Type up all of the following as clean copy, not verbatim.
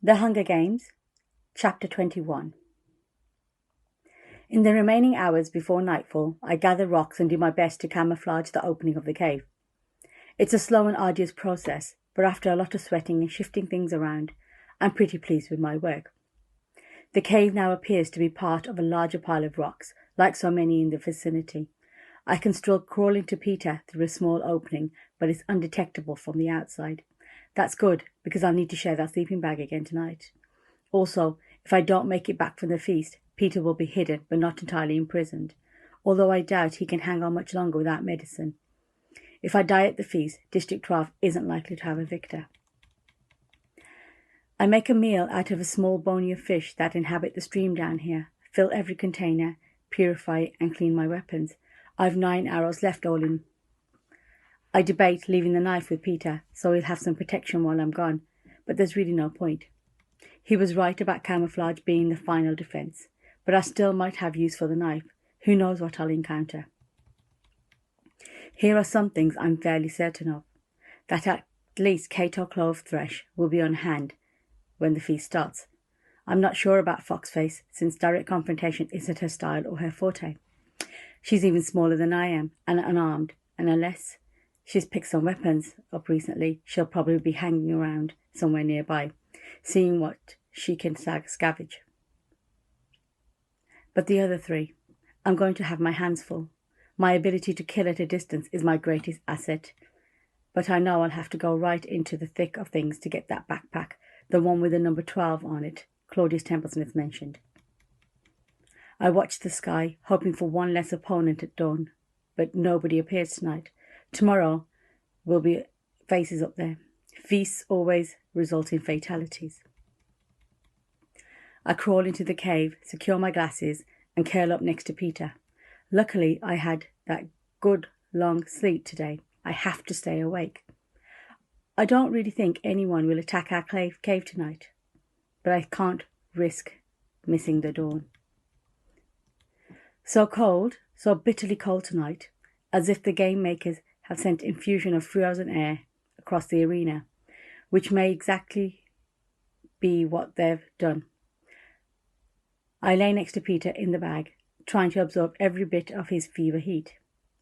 The Hunger Games, Chapter 21. In the remaining hours before nightfall, I gather rocks and do my best to camouflage the opening of the cave. It's a slow and arduous process, but after a lot of sweating and shifting things around, I'm pretty pleased with my work. The cave now appears to be part of a larger pile of rocks, like so many in the vicinity. I can still crawl into Peter through a small opening, but it's undetectable from the outside. That's good, because I'll need to share that sleeping bag again tonight. Also, if I don't make it back from the feast, Peter will be hidden but not entirely imprisoned, although I doubt he can hang on much longer without medicine. If I die at the feast, District 12 isn't likely to have a victor. I make a meal out of a small bony of fish that inhabit the stream down here, fill every container, purify and clean my weapons. I've 9 arrows left all in. I debate leaving the knife with Peter, so he'll have some protection while I'm gone, but there's really no point. He was right about camouflage being the final defense, but I still might have use for the knife. Who knows what I'll encounter? Here are some things I'm fairly certain of. That at least Cato Clove Thresh will be on hand when the feast starts. I'm not sure about Foxface, since direct confrontation isn't her style or her forte. She's even smaller than I am, and unarmed, and unless she's picked some weapons up recently, she'll probably be hanging around somewhere nearby, seeing what she can scavenge. But the other three, I'm going to have my hands full. My ability to kill at a distance is my greatest asset, but I know I'll have to go right into the thick of things to get that backpack, the one with the number 12 on it, Claudius Templesmith mentioned. I watched the sky, hoping for one less opponent at dawn, but nobody appears tonight. Tomorrow will be faces up there. Feasts always result in fatalities. I crawl into the cave, secure my glasses, and curl up next to Peter. Luckily, I had that good long sleep today. I have to stay awake. I don't really think anyone will attack our cave tonight, but I can't risk missing the dawn. So cold, so bitterly cold tonight, as if the game makers have sent infusion of frozen air across the arena, which may exactly be what they've done. I lay next to Peter in the bag, trying to absorb every bit of his fever heat.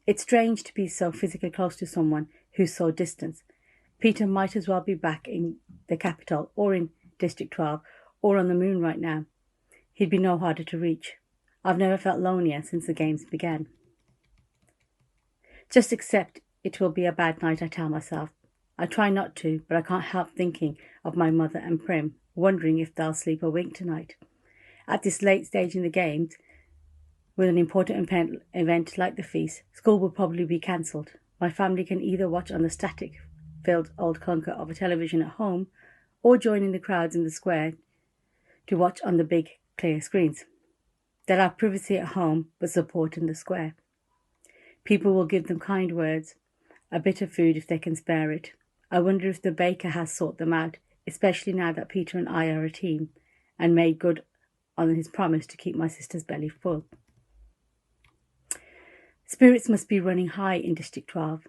It's strange to be so physically close to someone who's so distant. Peter might as well be back in the capital, or in District 12, or on the moon right now. He'd be no harder to reach. I've never felt lonelier since the games began. Just accept it will be a bad night, I tell myself. I try not to, but I can't help thinking of my mother and Prim, wondering if they'll sleep a wink tonight. At this late stage in the games, with an important event like the feast, school will probably be cancelled. My family can either watch on the static-filled old clunker of a television at home, or join in the crowds in the square to watch on the big, clear screens. They'll have privacy at home, but support in the square. People will give them kind words, a bit of food if they can spare it. I wonder if the baker has sought them out, especially now that Peter and I are a team, and made good on his promise to keep my sister's belly full. Spirits must be running high in District 12.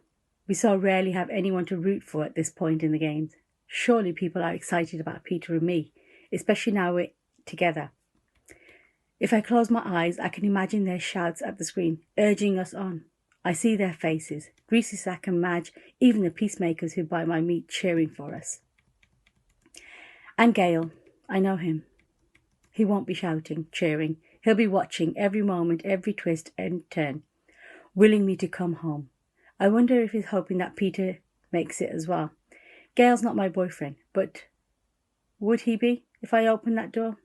We so rarely have anyone to root for at this point in the games. Surely people are excited about Peter and me, especially now we're together. If I close my eyes, I can imagine their shouts at the screen, urging us on. I see their faces, Greasy Sack and Madge, even the peacemakers who buy my meat cheering for us. And Gale, I know him. He won't be shouting, cheering. He'll be watching every moment, every twist and turn, willing me to come home. I wonder if he's hoping that Peter makes it as well. Gale's not my boyfriend, but would he be if I opened that door?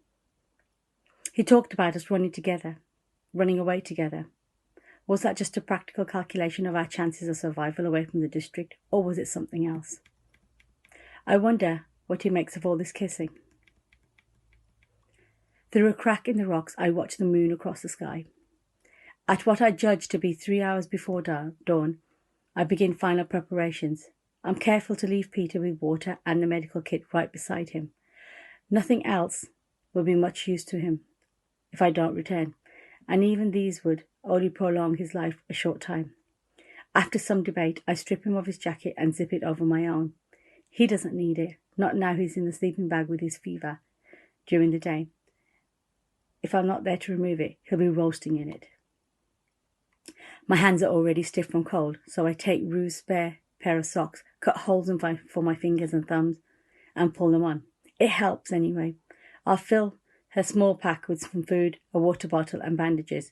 He talked about us running away together. Was that just a practical calculation of our chances of survival away from the district, or was it something else? I wonder what he makes of all this kissing. Through a crack in the rocks, I watch the moon across the sky. At what I judge to be 3 hours before dawn, I begin final preparations. I'm careful to leave Peter with water and the medical kit right beside him. Nothing else will be much use to him if I don't return, and even these would only prolong his life a short time. After some debate, I strip him of his jacket and zip it over my own. He doesn't need it, not now he's in the sleeping bag with his fever during the day. If I'm not there to remove it, he'll be roasting in it. My hands are already stiff from cold, so I take Rue's spare pair of socks, cut holes for my fingers and thumbs, and pull them on. It helps anyway. I'll fill her small pack with some food, a water bottle and bandages,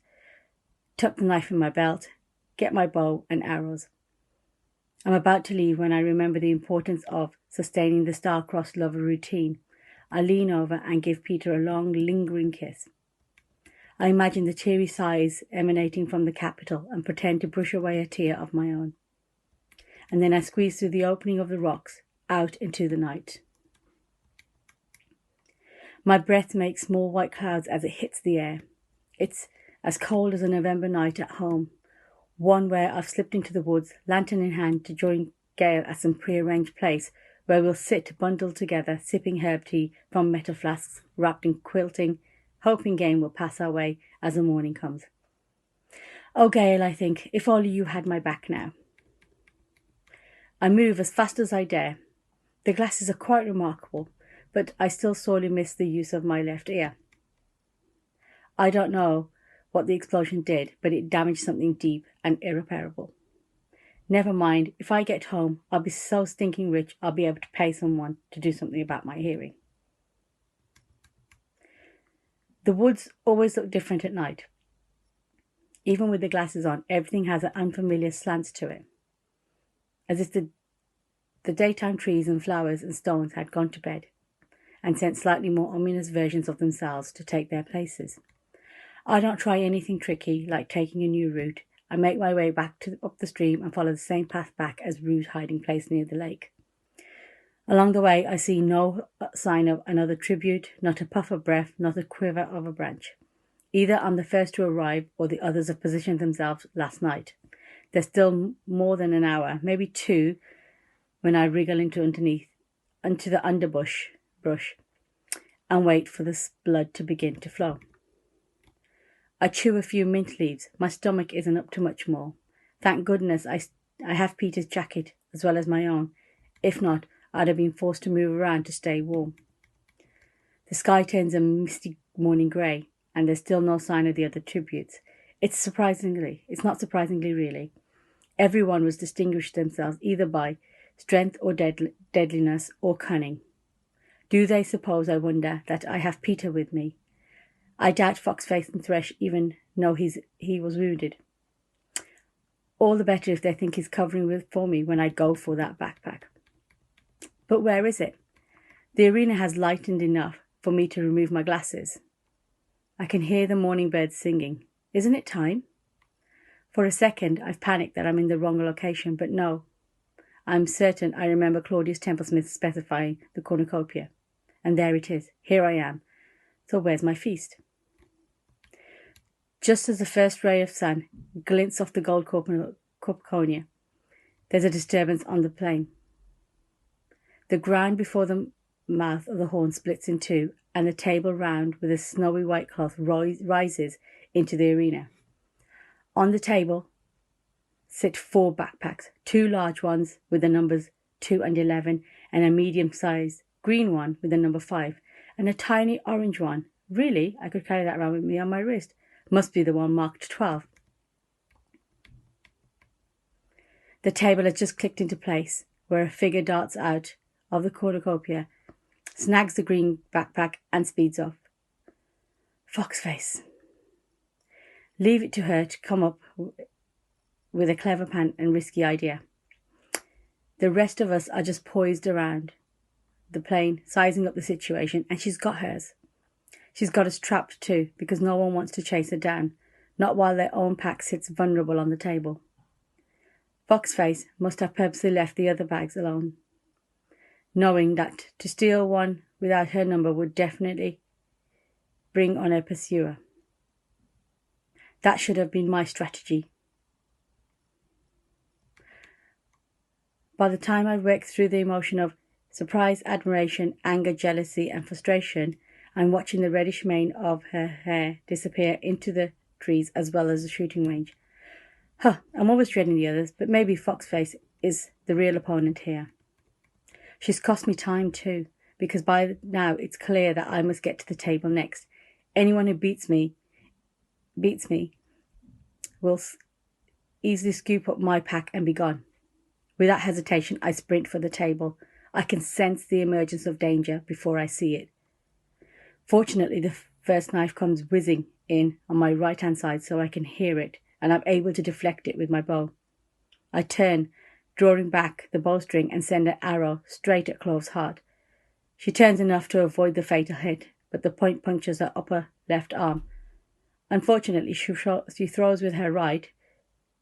tuck the knife in my belt, get my bow and arrows. I'm about to leave when I remember the importance of sustaining the star-crossed lover routine. I lean over and give Peter a long, lingering kiss. I imagine the teary sighs emanating from the capital and pretend to brush away a tear of my own. And then I squeeze through the opening of the rocks, out into the night. My breath makes small white clouds as it hits the air. It's as cold as a November night at home, one where I've slipped into the woods, lantern in hand, to join Gail at some prearranged place where we'll sit bundled together, sipping herb tea from metal flasks, wrapped in quilting, hoping game will pass our way as the morning comes. Oh, Gail, I think, if only you had my back now. I move as fast as I dare. The glasses are quite remarkable, but I still sorely miss the use of my left ear. I don't know what the explosion did, but it damaged something deep and irreparable. Never mind, if I get home, I'll be so stinking rich I'll be able to pay someone to do something about my hearing. The woods always look different at night. Even with the glasses on, everything has an unfamiliar slant to it, as if the daytime trees and flowers and stones had gone to bed and sent slightly more ominous versions of themselves to take their places. I don't try anything tricky, like taking a new route. I make my way back up the stream and follow the same path back as Rue's hiding place near the lake. Along the way, I see no sign of another tribute, not a puff of breath, not a quiver of a branch. Either I'm the first to arrive or the others have positioned themselves last night. There's still more than an hour, maybe 2, when I wriggle into the underbrush and wait for the blood to begin to flow. I chew a few mint leaves. My stomach isn't up to much more. Thank goodness I have Peter's jacket as well as my own. If not, I'd have been forced to move around to stay warm. The sky turns a misty morning grey, and there's still no sign of the other tributes. It's not surprisingly really. Everyone was distinguished themselves either by strength or deadliness or cunning. Do they suppose, I wonder, that I have Peter with me? I doubt Foxface and Thresh even know he was wounded. All the better if they think he's covering for me when I go for that backpack. But where is it? The arena has lightened enough for me to remove my glasses. I can hear the morning birds singing. Isn't it time? For a second, I've panicked that I'm in the wrong location, but no. I'm certain I remember Claudius Templesmith specifying the cornucopia. And there it is. Here I am. So where's my feast? Just as the first ray of sun glints off the gold cornucopia, there's a disturbance on the plain. The ground before the mouth of the horn splits in two, and the table round with a snowy white cloth rises into the arena. On the table sit 4 backpacks, 2 large ones with the numbers 2 and 11, and a medium-sized green one with the number 5, and a tiny orange one. Really, I could carry that around with me on my wrist. Must be the one marked 12. The table has just clicked into place, where a figure darts out of the cornucopia, snags the green backpack and speeds off. Foxface. Leave it to her to come up with a clever plan and risky idea. The rest of us are just poised around the plane, sizing up the situation, and she's got hers. She's got us trapped too, because no one wants to chase her down, not while their own pack sits vulnerable on the table. Foxface must have purposely left the other bags alone, knowing that to steal one without her number would definitely bring on her pursuer. That should have been my strategy. By the time I worked through the emotion of surprise, admiration, anger, jealousy, and frustration, I'm watching the reddish mane of her hair disappear into the trees as well as the shooting range. I'm always dreading the others, but maybe Foxface is the real opponent here. She's cost me time too, because by now it's clear that I must get to the table next. Anyone who beats me will easily scoop up my pack and be gone. Without hesitation, I sprint for the table. I can sense the emergence of danger before I see it. Fortunately, the first knife comes whizzing in on my right-hand side so I can hear it, and I'm able to deflect it with my bow. I turn, drawing back the bowstring, and send an arrow straight at Clove's heart. She turns enough to avoid the fatal hit, but the point punctures her upper left arm. Unfortunately, she throws with her right,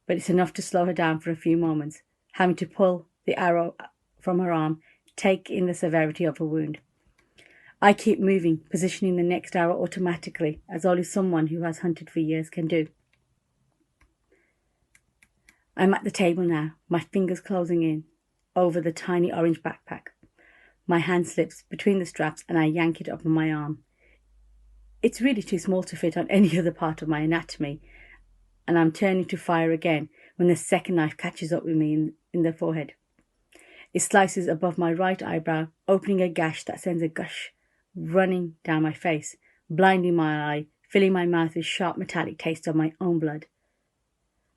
but it's enough to slow her down for a few moments, having to pull the arrow from her arm, take in the severity of her wound. I keep moving, positioning the next arrow automatically, as only someone who has hunted for years can do. I'm at the table now, my fingers closing in over the tiny orange backpack. My hand slips between the straps and I yank it up on my arm. It's really too small to fit on any other part of my anatomy, and I'm turning to fire again when the second knife catches up with me in the forehead. It slices above my right eyebrow, opening a gash that sends a gush running down my face, blinding my eye, filling my mouth with sharp metallic taste of my own blood.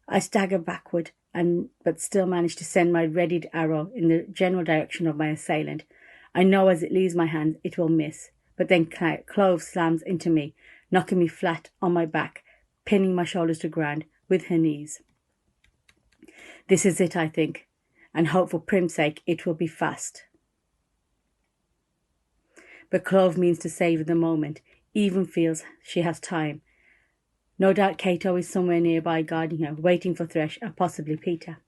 I stagger backward, but still manage to send my readied arrow in the general direction of my assailant. I know as it leaves my hand it will miss, but then Clove slams into me, knocking me flat on my back, pinning my shoulders to ground with her knees. This is it, I think, and hope for Prim's sake it will be fast. But Clove means to savour the moment, even feels she has time. No doubt Cato is somewhere nearby guarding her, waiting for Thresh and possibly Peter.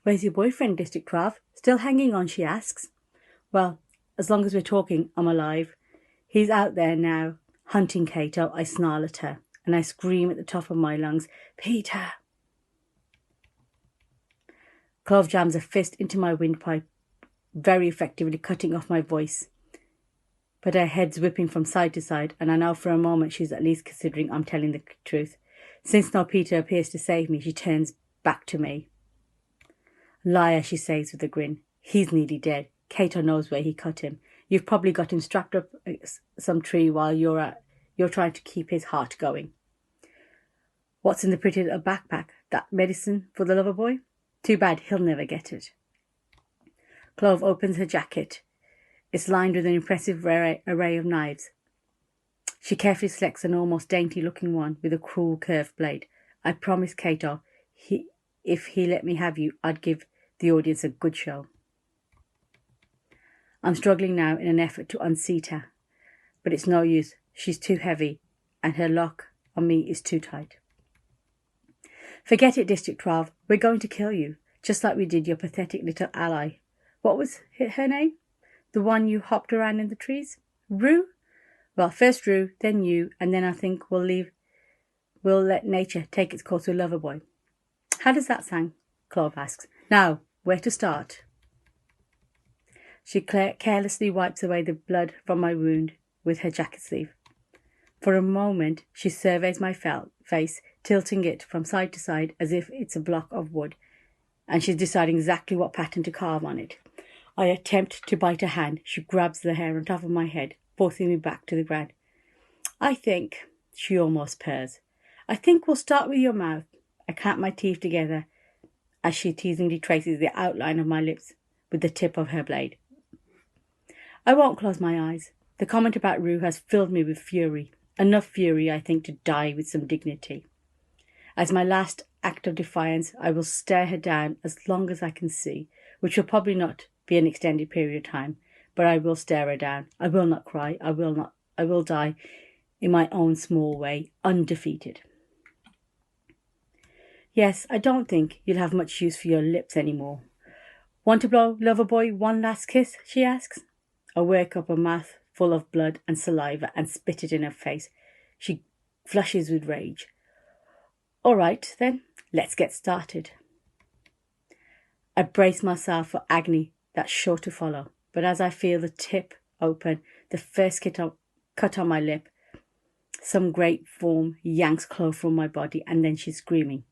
"Where's your boyfriend, District 12? Still hanging on?" she asks. "Well, as long as we're talking, I'm alive. He's out there now, hunting Cato," I snarl at her, and I scream at the top of my lungs, "Peter!" Clove jams a fist into my windpipe, very effectively cutting off my voice. But her head's whipping from side to side, and I know for a moment she's at least considering I'm telling the truth. Since no Peter appears to save me, she turns back to me. "Liar," she says with a grin. "He's nearly dead. Cato knows where he cut him. You've probably got him strapped up some tree while you're trying to keep his heart going." "What's in the pretty little backpack? That medicine for the lover boy? Too bad, he'll never get it." Clove opens her jacket. It's lined with an impressive array of knives. She carefully selects an almost dainty-looking one with a cruel curved blade. "I promised Cato if he let me have you, I'd give the audience a good show." I'm struggling now in an effort to unseat her, but it's no use. She's too heavy, and her lock on me is too tight. "Forget it, District 12. We're going to kill you, just like we did your pathetic little ally. What was her name? The one you hopped around in the trees? Rue? Well, first Rue, then you, and then I think we'll let nature take its course with Loverboy." "How does that sound?" Clove asks. "Now, where to start?" She carelessly wipes away the blood from my wound with her jacket sleeve. For a moment, she surveys my face, tilting it from side to side as if it's a block of wood, and she's deciding exactly what pattern to carve on it. I attempt to bite her hand. She grabs the hair on top of my head, forcing me back to the ground. "I think," she almost purrs, "I think we'll start with your mouth." I clamp my teeth together as she teasingly traces the outline of my lips with the tip of her blade. I won't close my eyes. The comment about Rue has filled me with fury. Enough fury, I think, to die with some dignity. As my last act of defiance, I will stare her down as long as I can see, which will probably not be an extended period of time, but I will stare her down. I will not cry. I will die in my own small way, undefeated. "Yes, I don't think you'll have much use for your lips anymore. Want to blow Loverboy one last kiss?" she asks. I work up a mouth full of blood and saliva and spit it in her face. She flushes with rage. "All right, then, let's get started." I brace myself for agony that's sure to follow, but as I feel the tip open, the first cut on my lip, some great form yanks Clove from my body, and then she's screaming.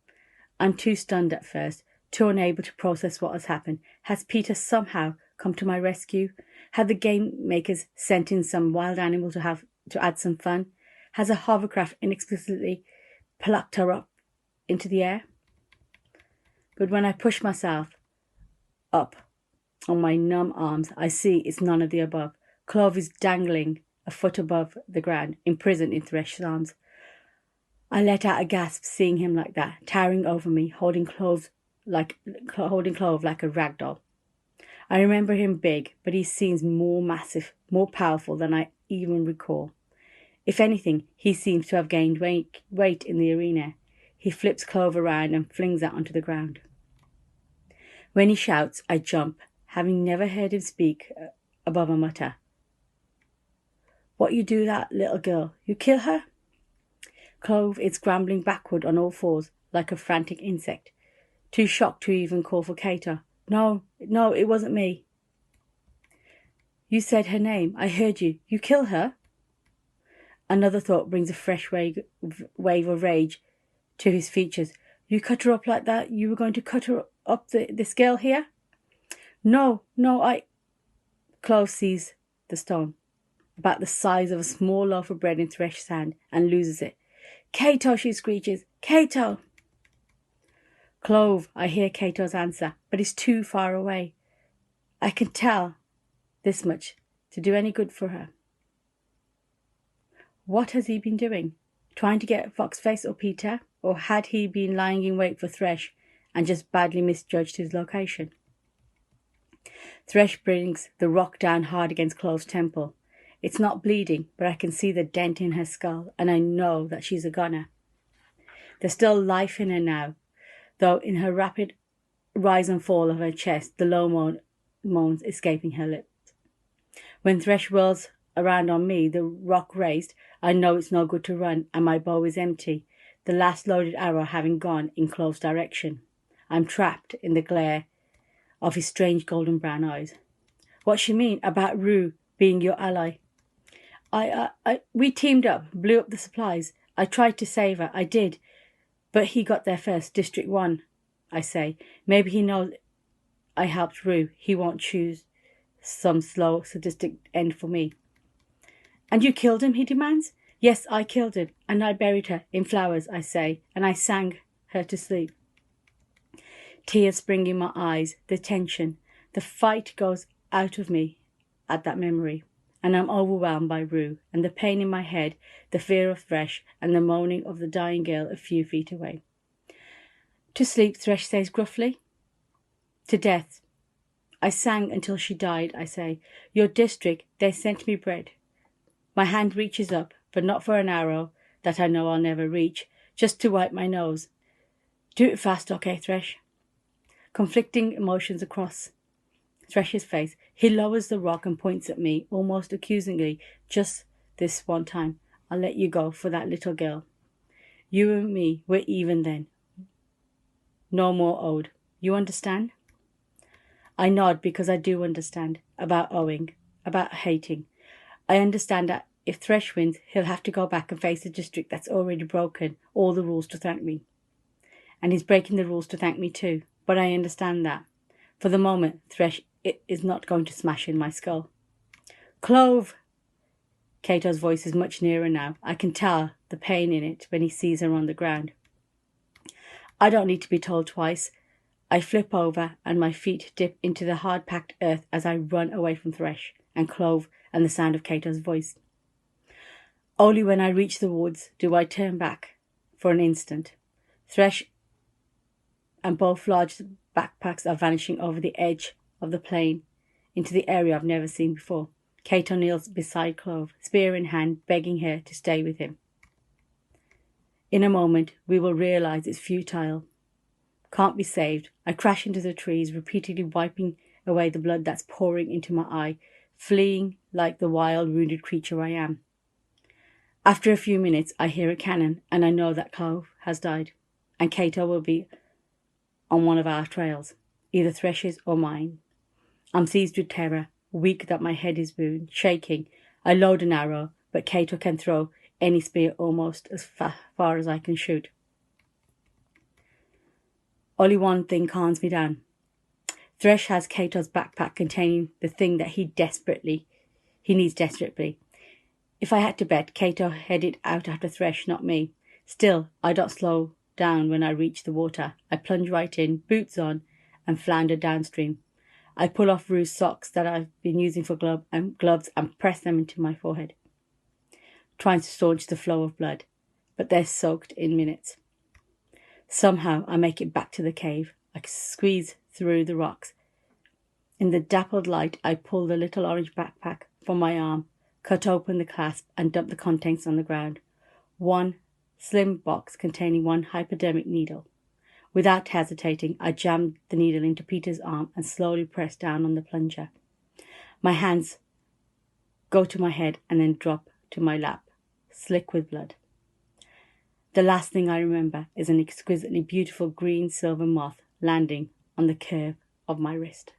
I'm too stunned at first, too unable to process what has happened. Has Peter somehow come to my rescue? Have the game makers sent in some wild animal to add some fun? Has a hovercraft inexplicably plucked her up into the air? But when I push myself up on my numb arms, I see it's none of the above. Clove is dangling a foot above the ground, imprisoned in Thresh's arms. I let out a gasp seeing him like that, towering over me, holding Clove like a rag doll. I remember him big, but he seems more massive, more powerful than I even recall. If anything, he seems to have gained weight in the arena. He flips Clove around and flings her onto the ground. When he shouts, I jump, having never heard him speak above a mutter. What you do that little girl? You kill her? Clove is scrambling backward on all fours like a frantic insect, too shocked to even call for Cato. No, it wasn't me. You said her name. I heard you. You kill her? Another thought brings a fresh wave of rage to his features. You cut her up like that? You were going to cut her up, this girl here? No, Clove sees the stone, about the size of a small loaf of bread in Thresh's hand, and loses it. Cato, she screeches. Cato! Clove, I hear Cato's answer, but it's too far away. I can tell this much to do any good for her. What has he been doing? Trying to get Foxface or Peter? Or had he been lying in wait for Thresh and just badly misjudged his location? Thresh brings the rock down hard against Clove's temple. It's not bleeding, but I can see the dent in her skull, and I know that she's a goner. There's still life in her now, though in her rapid rise and fall of her chest, the low moans escaping her lips. When Thresh whirls around on me, the rock raised, I know it's no good to run, and my bow is empty, the last loaded arrow having gone in Clove's direction. I'm trapped in the glare of his strange golden brown eyes. What's she mean about Rue being your ally? We teamed up, blew up the supplies. I tried to save her, I did. But he got there first, District 1, I say. Maybe he knows I helped Rue. He won't choose some slow, sadistic end for me. And you killed him, he demands. Yes, I killed him, and I buried her in flowers, I say, and I sang her to sleep. Tears spring in my eyes, the tension, the fight goes out of me at that memory. And I'm overwhelmed by Rue, and the pain in my head, the fear of Thresh, and the moaning of the dying girl a few feet away. To sleep, Thresh says gruffly. To death. I sang until she died, I say. Your district, they sent me bread. My hand reaches up, but not for an arrow that I know I'll never reach, just to wipe my nose. Do it fast, okay, Thresh? Conflicting emotions across Thresh's face. He lowers the rock and points at me, almost accusingly. Just this one time, I'll let you go for that little girl. You and me, we're even then. No more owed. You understand? I nod because I do understand about owing, about hating. I understand that if Thresh wins, he'll have to go back and face a district that's already broken all the rules to thank me. And he's breaking the rules to thank me too. But I understand that. For the moment, Thresh is not going to smash in my skull. Clove! Cato's voice is much nearer now. I can tell the pain in it when he sees her on the ground. I don't need to be told twice. I flip over and my feet dip into the hard-packed earth as I run away from Thresh and Clove and the sound of Cato's voice. Only when I reach the woods do I turn back for an instant. Thresh and both large backpacks are vanishing over the edge of the plain into the area I've never seen before. Cato kneels beside Clove, spear in hand, begging her to stay with him. In a moment, we will realise it's futile. Can't be saved. I crash into the trees, repeatedly wiping away the blood that's pouring into my eye, fleeing like the wild, wounded creature I am. After a few minutes, I hear a cannon, and I know that Clove has died, and Cato will be on one of our trails, either Thresh's or mine. I'm seized with terror, weak that my head is wounded, shaking. I load an arrow, but Cato can throw any spear almost as far as I can shoot. Only one thing calms me down. Thresh has Kato's backpack containing the thing that he needs desperately. If I had to bet, Kato headed out after Thresh, not me. Still, I don't slow down when I reach the water. I plunge right in, boots on, and flounder downstream. I pull off Rue's socks that I've been using for gloves and press them into my forehead, trying to staunch the flow of blood, but they're soaked in minutes. Somehow I make it back to the cave. I squeeze through the rocks. In the dappled light, I pull the little orange backpack from my arm, cut open the clasp, and dump the contents on the ground. One slim box containing one hypodermic needle. Without hesitating, I jammed the needle into Peter's arm and slowly pressed down on the plunger. My hands go to my head and then drop to my lap, slick with blood. The last thing I remember is an exquisitely beautiful green silver moth landing on the curve of my wrist.